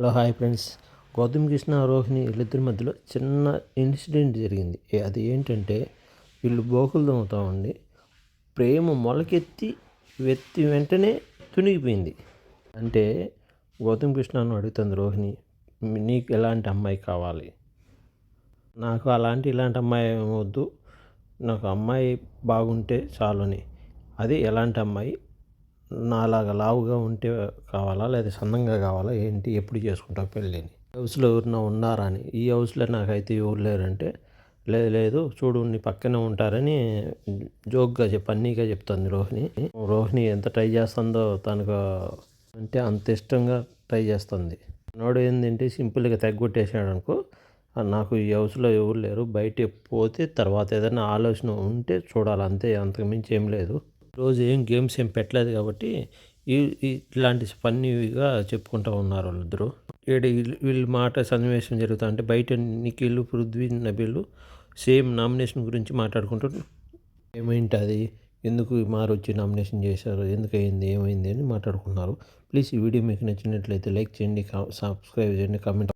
Hello hi friends. Gautam Krishna Rohini వీళ్ళిద్దరి మధ్యలో చిన్న ఇన్సిడెంట్ జరిగింది. అది ఏంటంటే వీళ్ళు బోకులు తోముతా ఉండి ప్రేమ మొలకెత్తి వెంటనే తునిగిపోయింది. అంటే గౌతమ్ కృష్ణను అడుగుతుంది రోహిణి, నీకు ఎలాంటి అమ్మాయి కావాలి? నాకు ఇలాంటి అమ్మాయి వద్దు, నాకు అమ్మాయి బాగుంటే చాలని. అది ఎలాంటి అమ్మాయి? నాలాగా లావుగా ఉంటే కావాలా, లేదా సన్నంగా కావాలా, ఏంటి, ఎప్పుడు చేసుకుంటావు పెళ్ళిని? హౌస్లో ఎవరైనా ఉన్నారా అని. ఈ హౌస్లో నాకైతే ఎవరు లేరంటే, లేదు లేదు చూడు నీ పక్కనే ఉంటారని జోక్గా ఫన్నీగా చెప్తుంది రోహిణి. రోహిణి ఎంత ట్రై చేస్తుందో తనకు అంటే అంత ఇష్టంగా ట్రై చేస్తుంది. నోడు ఏంటంటే సింపుల్గా తగ్గొట్టేసాడు అనుకో, నాకు ఈ హౌస్లో ఎవరు లేరు, బయట పోతే తర్వాత ఏదైనా ఆలోచన ఉంటే చూడాలి, అంతే, అంతకుమించి ఏం లేదు. రోజు ఏం గేమ్స్ ఏం పెట్టలేదు కాబట్టి ఇట్లాంటి ఫన్నీగా చెప్పుకుంటూ ఉన్నారు వాళ్ళిద్దరూ. వీళ్ళ మాట సన్నివేశం జరుగుతా అంటే బయట నిఖిల్, పృథ్వీ, నబీలు సేమ్ నామినేషన్ గురించి మాట్లాడుకుంటూ ఏమైంటుంది, ఎందుకు వచ్చి నామినేషన్ చేశారు, ఎందుకు అయింది, ఏమైంది అని మాట్లాడుకున్నారు. ప్లీజ్ ఈ వీడియో మీకు నచ్చినట్లయితే లైక్ చేయండి, సబ్స్క్రైబ్ చేయండి, కామెంట్